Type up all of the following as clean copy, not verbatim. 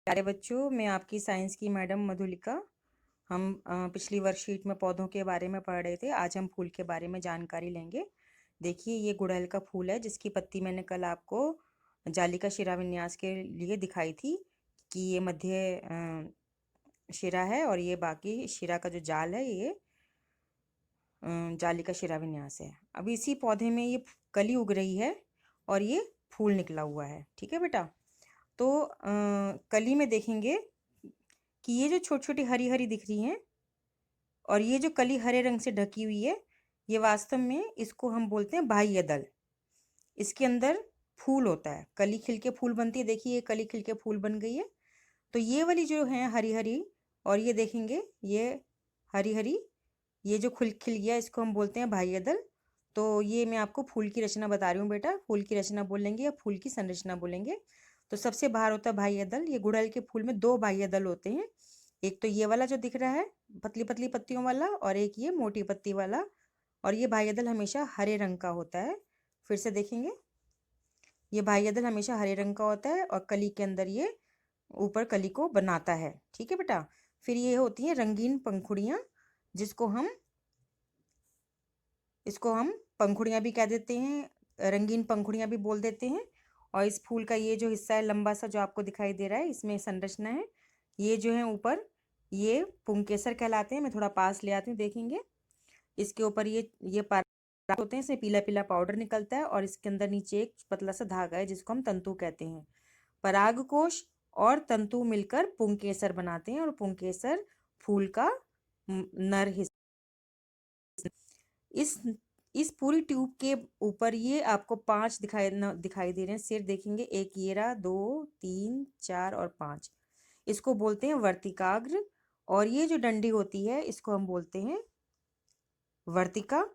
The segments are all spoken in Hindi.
प्यारे बच्चों, मैं आपकी साइंस की मैडम मधुलिका। हम पिछली वर्कशीट में पौधों के बारे में पढ़ रहे थे। आज हम फूल के बारे में जानकारी लेंगे। देखिए, ये गुड़हल का फूल है जिसकी पत्ती मैंने कल आपको जालिका शिरा विन्यास के लिए दिखाई थी कि ये मध्य शिरा है और ये बाकी शिरा का जो जाल है ये जालिका शिरा विन्यास है। अब इसी पौधे में ये कली उग रही है और ये फूल निकला हुआ है। ठीक है बेटा। तो कली में देखेंगे कि ये जो छोटी छोटी हरी हरी दिख रही हैं और ये जो कली हरे रंग से ढकी हुई है, ये वास्तव में इसको हम बोलते हैं बाह्य दल। इसके अंदर फूल होता है, कली खिल के फूल बनती है। देखिए, ये कली खिल के फूल बन गई है। तो ये वाली जो है हरी हरी, और ये देखेंगे ये हरी हरी, ये जो खिल खिल गया इसको हम बोलते हैं बाह्य दल। तो ये मैं आपको फूल की रचना बता रही हूँ बेटा। फूल की रचना बोलेंगे या फूल की संरचना बोलेंगे। तो सबसे बाहर होता है बाह्य दल। ये गुड़हल के फूल में दो बाह्य दल होते हैं। एक तो ये वाला जो दिख रहा है पतली पतली पत्तियों वाला, और एक ये मोटी पत्ती वाला। और ये बाह्य दल हमेशा हरे रंग का होता है। फिर से देखेंगे, ये बाह्य दल हमेशा हरे रंग का होता है और कली के अंदर ये ऊपर कली को बनाता है। ठीक है बेटा। फिर ये होती है रंगीन पंखुड़ियाँ, जिसको हम इसको हम पंखुड़ियाँ भी कह देते हैं, रंगीन पंखुड़ियाँ भी बोल देते हैं। और इस फूल का ये जो हिस्सा है लंबा सा जो आपको दिखाई दे रहा है, इसमें संरचना है। ये जो है ऊपर, ये पुंकेसर कहलाते हैं। मैं थोड़ा पास ले आती हूँ, देखेंगे इसके ऊपर ये पराग होते हैं, इसमें पीला पीला पाउडर निकलता है और इसके अंदर नीचे एक पतला सा धागा है जिसको हम तंतु कहते हैं। पराग कोश और तंतु मिलकर पुंकेसर बनाते हैं और पुंकेसर फूल का नर हिस्सा। इस इस पूरी ट्यूब के ऊपर ये आपको 5 दिखाई दे रहे हैं सिर। देखेंगे, एक ये रहा, 2 3 4 और 5। इसको बोलते हैं वर्तिकाग्र। और ये जो डंडी होती है इसको हम बोलते हैं वर्तिका।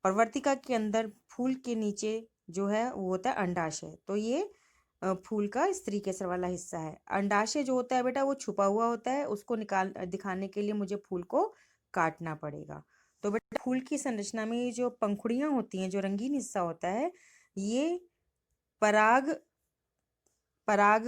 और वर्तिका के अंदर फूल के नीचे जो है वो होता है अंडाशय। तो ये फूल का स्त्री केसर वाला हिस्सा है। अंडाशय जो होता है बेटा वो छुपा हुआ होता है, उसको निकाल दिखाने के लिए मुझे फूल को काटना पड़ेगा। तो बेटा, फूल की संरचना में ये जो पंखुड़ियाँ होती हैं, जो रंगीन हिस्सा होता है, ये पराग पराग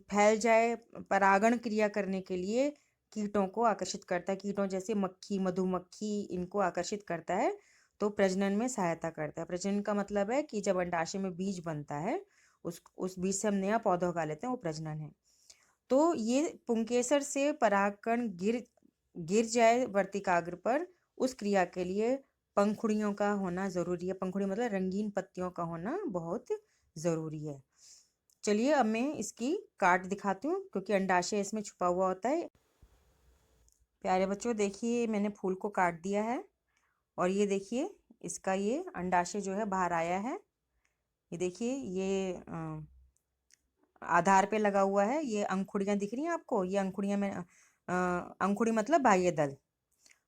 फैल जाए, परागण क्रिया करने के लिए कीटों को आकर्षित करता है। कीटों जैसे मक्खी, मधुमक्खी, इनको आकर्षित करता है। तो प्रजनन में सहायता करता है। प्रजनन का मतलब है कि जब अंडाशय में बीज बनता है, उस बीज से हम नया पौधा उगा लेते हैं, वो प्रजनन है। तो ये पुंकेसर से परागकण गिर गिर जाए वर्तिकाग्र पर, उस क्रिया के लिए पंखुड़ियों का होना जरूरी है। पंखुड़ी मतलब रंगीन पत्तियों का होना बहुत जरूरी है। चलिए, अब मैं इसकी काट दिखाती हूँ क्योंकि अंडाशय इसमें छुपा हुआ होता है। प्यारे बच्चों, देखिए मैंने फूल को काट दिया है और ये देखिए इसका ये अंडाशय जो है बाहर आया है। ये देखिए, ये आधार पे लगा हुआ है। ये अंकुड़ियाँ दिख रही हैं आपको, ये अंकुड़ियाँ में अंकुड़ी मतलब बाह्य दल।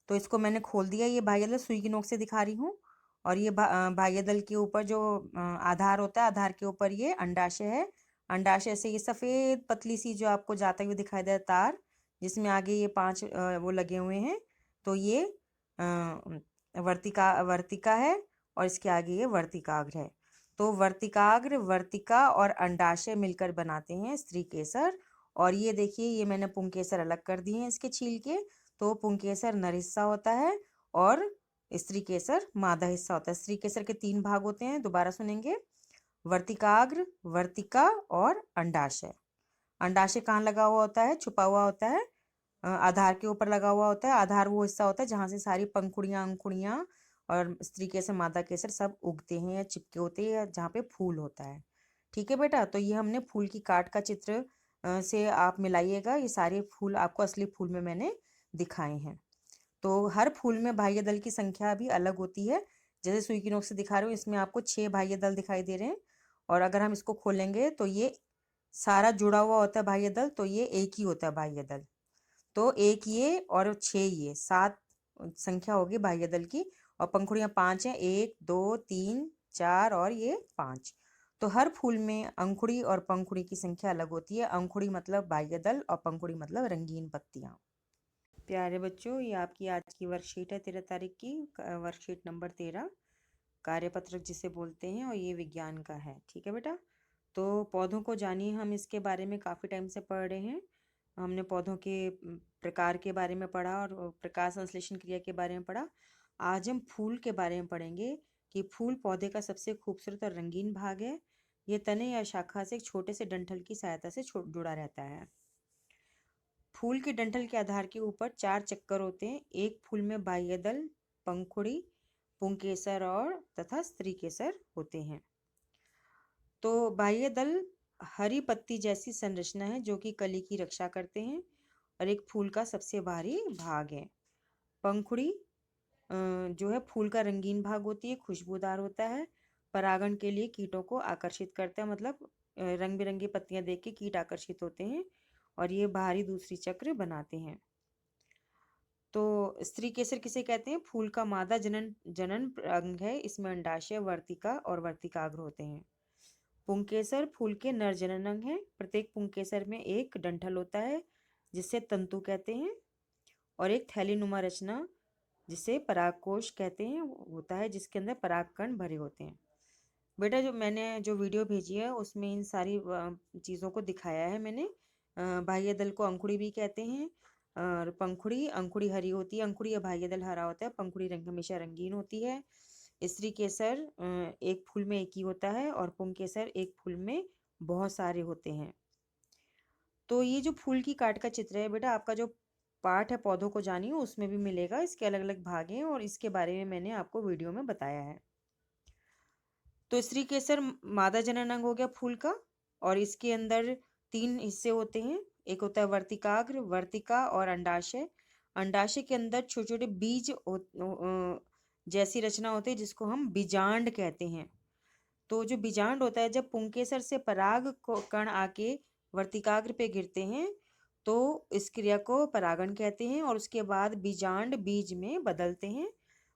तो इसको मैंने खोल दिया। ये बाह्य दल सुई की नोक से दिखा रही हूँ। और ये बाह्य दल के ऊपर जो आधार होता है, आधार के ऊपर ये अंडाशय है। अंडाशय से ये सफ़ेद पतली सी जो आपको जाते हुए दिखाई दे तार, जिसमें आगे ये 5 वो लगे हुए हैं। तो ये वर्तिका वर्तिका है और इसके आगे ये वर्तिकाग्र है। तो वर्तिकाग्र, वर्तिका और अंडाशय मिलकर बनाते हैं स्त्री केसर। और ये देखिए, ये मैंने पुंकेसर अलग कर दिए हैं इसके छील के। तो पुंकेसर नर हिस्सा होता है और स्त्री केसर मादा हिस्सा होता है। स्त्री केसर के 3 भाग होते हैं, दोबारा सुनेंगे। वर्तिकाग्र, वर्तिका और अंडाशय। अंडाशय कहाँ लगा हुआ होता है? छुपा हुआ होता है। आधार के ऊपर लगा हुआ होता है। आधार वो हिस्सा होता है जहाँ से सारी पंखुड़ियाँ, अंकुड़ियाँ और स्त्री केसर, मादा केसर सब उगते हैं या चिपके होते हैं, या जहाँ पे फूल होता है। ठीक है बेटा। तो ये हमने फूल की काट का चित्र से आप मिलाइएगा। ये सारे फूल आपको असली फूल में मैंने दिखाए हैं। तो हर फूल में बाह्य दल की संख्या भी अलग होती है। जैसे सुई की नोक से दिखा रही हूँ, इसमें आपको 6 बाह्य दल दिखाई दे रहे हैं। और अगर हम इसको खोलेंगे तो ये सारा जुड़ा हुआ होता है बाह्य दल। तो ये एक ही होता है बाह्य दल। तो एक ये और 6 ये 7 संख्या होगी बाह्य दल की। और पंखुड़ियाँ 5 हैं, 1 2 3 4 और ये 5। तो हर फूल में अंकुड़ी और पंखुड़ी की संख्या अलग होती है। अंकुड़ी मतलब बाह्य दल और पंखुड़ी मतलब रंगीन पत्तियाँ। प्यारे बच्चों, ये आपकी आज की वर्कशीट है 13 तारीख की, वर्कशीट नंबर 13, कार्यपत्रक जिसे बोलते हैं, और ये विज्ञान का है। ठीक है बेटा। तो पौधों को जानिए, हम इसके बारे में काफ़ी टाइम से पढ़ रहे हैं। हमने पौधों के प्रकार के बारे में पढ़ा और प्रकाश संश्लेषण क्रिया के बारे में पढ़ा। आज हम फूल के बारे में पढ़ेंगे कि फूल पौधे का सबसे खूबसूरत और रंगीन भाग है। ये तने या शाखा से एक छोटे से डंठल की सहायता से जुड़ा रहता है। फूल के डंठल के आधार के ऊपर 4 चक्कर होते हैं। एक फूल में बाह्यदल, पंखुड़ी, पुंकेसर और तथा स्त्रीकेसर होते हैं। तो बाह्यदल हरी पत्ती जैसी संरचना है जो कि कली की रक्षा करते हैं और एक फूल का सबसे बाहरी भाग है। पंखुड़ी जो है फूल का रंगीन भाग होती है, खुशबूदार होता है, परागण के लिए कीटों को आकर्षित करता है, मतलब रंग बिरंगी पत्तियां देख के कीट आकर्षित होते हैं और ये बाहरी दूसरी चक्र बनाते हैं। तो स्त्री केसर किसे कहते हैं? फूल का मादा जनन जनन अंग है। इसमें अंडाशय, वर्तिका और वर्तिकाग्र होते हैं। पुंकेसर फूल के नर जनन अंग है। प्रत्येक पुंकेसर में एक डंठल होता है जिसे तंतु कहते हैं और एक थैलीनुमा रचना जिसे परागकोश कहते हैं होता है, जिसके अंदर परागकण भरे होते हैं। बेटा जो मैंने जो वीडियो भेजी है उसमें इन सारी चीज़ों को दिखाया है मैंने। बाह्य दल को अंकुड़ी भी कहते हैं और पंखुड़ी, अंकुड़ी हरी होती है, अंकुड़ी या बाह्य दल हरा होता है, पंखुड़ी रंग हमेशा रंगीन होती है। स्त्री केसर एक फूल में एक ही होता है और पुंकेसर एक फूल में बहुत सारे होते हैं। तो ये जो फूल की काट का चित्र है बेटा, आपका जो पाठ है पौधों को जानिए उसमें भी मिलेगा। इसके अलग अलग भाग हैं और इसके बारे में मैंने आपको वीडियो में बताया है। तो स्त्री केसर मादा जनन अंग हो गया फूल का और इसके अंदर 3 हिस्से होते हैं। एक होता है वर्तिकाग्र, वर्तिका और अंडाशय। अंडाशय के अंदर छोटे छोटे बीज जैसी रचना होती है जिसको हम बीजांड कहते हैं। तो जो बीजांड होता है, जब पुंकेसर से पराग कण आके वर्तिकाग्र पे गिरते हैं तो इस क्रिया को परागण कहते हैं और उसके बाद बीजांड बीज में बदलते हैं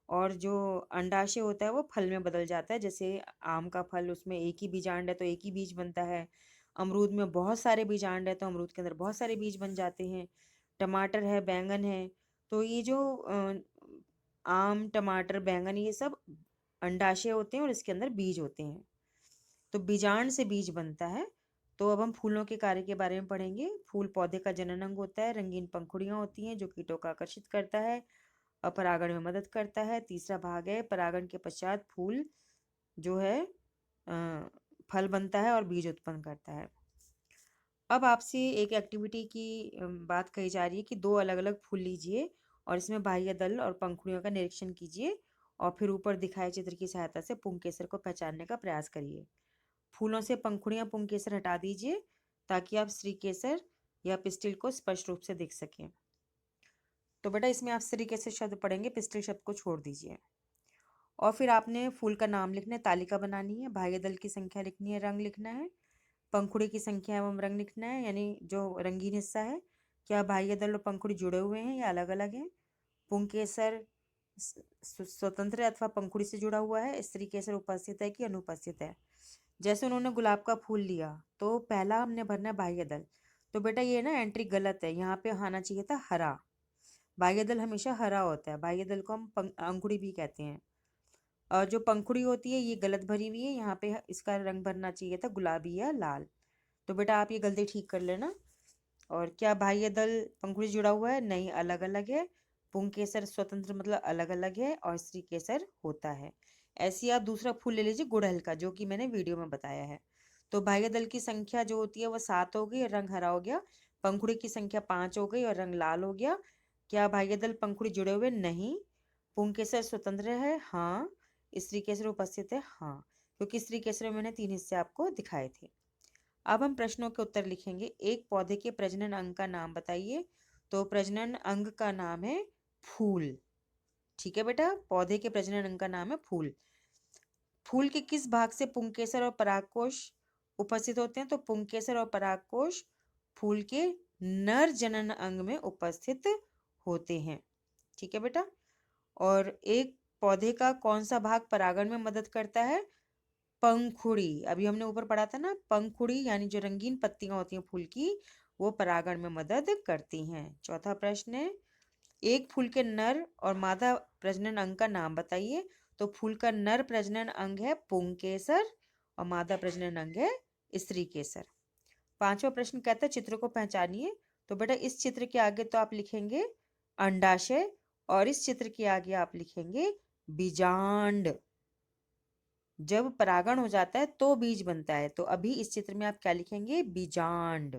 और जो अंडाशय होता है वो फल में बदल जाता है। जैसे आम का फल, उसमें एक ही बीजांड है तो एक ही बीज बनता है। अमरूद में बहुत सारे बीजांड है तो अमरूद के अंदर बहुत सारे बीज बन जाते हैं। टमाटर है, बैंगन है, तो ये जो आम, टमाटर, बैंगन, ये सब अंडाशय होते हैं और इसके अंदर बीज होते हैं। तो बीजांड से बीज बनता है। तो अब हम फूलों के कार्य के बारे में पढ़ेंगे। फूल पौधे का जनन अंग होता है। रंगीन पंखुड़ियाँ होती हैं जो कीटों को आकर्षित करता है और परागण में मदद करता है। तीसरा भाग है परागण के पश्चात फूल जो है फल बनता है और बीज उत्पन्न करता है। अब आपसे एक एक्टिविटी की बात कही जा रही है कि 2 अलग अलग फूल लीजिए और इसमें बाह्य दल और पंखुड़ियों का निरीक्षण कीजिए और फिर ऊपर दिखाए चित्र की सहायता से पुंकेसर को पहचानने का प्रयास करिए। फूलों से पंखुड़ियाँ, पुंकेसर हटा दीजिए ताकि आप श्रीकेसर या पिस्टिल को स्पष्ट रूप से देख सकें। तो बेटा इसमें आप श्रीकेसर शब्द पढ़ेंगे, पिस्टिल शब्द को छोड़ दीजिए। और फिर आपने फूल का नाम लिखना है, तालिका बनानी है, बाह्य दल की संख्या लिखनी है, रंग लिखना है, पंखुड़ी की संख्या एवं रंग लिखना है, यानी जो रंगीन हिस्सा है, क्या बाह्य दल और पंखुड़ी जुड़े हुए हैं या अलग अलग हैं। पुंकेसर स्वतंत्र अथवा पंखुड़ी से जुड़ा हुआ है। स्त्रीकेसर उपस्थित है कि अनुपस्थित है। जैसे उन्होंने गुलाब का फूल लिया तो पहला हमने भरना है बाह्य दल। तो बेटा ये ना एंट्री गलत है, यहाँ पे आना चाहिए था हरा। बाह्य दल हमेशा हरा होता है, बाह्य दल को हम अंकुड़ी भी कहते हैं। और जो पंखुड़ी होती है ये गलत भरी हुई है, यहाँ पे इसका रंग भरना चाहिए था गुलाबी या लाल। तो बेटा आप ये गलती ठीक कर लेना। और क्या बाह्य दल पंखुड़ी जुड़ा हुआ है? नहीं, अलग अलग है। पुंकेसर स्वतंत्र मतलब अलग अलग है और स्त्रीकेसर होता है। ऐसे ही आप दूसरा फूल ले लीजिए गुड़हल का, जो कि मैंने वीडियो में बताया है। तो बाह्य दल की संख्या जो होती है वो 7 हो गई और रंग हरा हो गया। पंखुड़ी की संख्या 5 हो गई और रंग लाल हो गया। क्या बाह्य दल पंखुड़ी जुड़े हुए? नहीं। पुंकेसर स्वतंत्र है? हाँ। स्त्रीकेसर उपस्थित है? हाँ, क्योंकि स्त्रीकेसर में मैंने 3 हिस्से आपको दिखाए थे। अब हम प्रश्नों के उत्तर लिखेंगे। एक पौधे के प्रजनन अंग का नाम बताइए। तो प्रजनन अंग का नाम है फूल। ठीक है बेटा, पौधे के प्रजनन अंग का नाम है फूल। फूल के किस भाग से पुंकेसर और परागकोश उपस्थित होते हैं? तो पुंकेसर और परागकोश फूल के नर जनन अंग में उपस्थित होते हैं। ठीक है बेटा। और एक पौधे का कौन सा भाग परागण में मदद करता है? पंखुड़ी। अभी हमने ऊपर पढ़ा था ना, पंखुड़ी यानी जो रंगीन पत्तियां होती हैं फूल की, वो परागण में मदद करती हैं। चौथा प्रश्न है, एक फूल के नर और मादा प्रजनन अंग का नाम बताइए। तो फूल का नर प्रजनन अंग है पुंकेसर और मादा प्रजनन अंग है स्त्री केसर। पांचवा प्रश्न कहता है चित्र को पहचानिए। तो बेटा इस चित्र के आगे तो आप लिखेंगे अंडाशय और इस चित्र के आगे आप लिखेंगे बीजांड। जब परागण हो जाता है तो बीज बनता है, तो अभी इस चित्र में आप क्या लिखेंगे? बीजांड।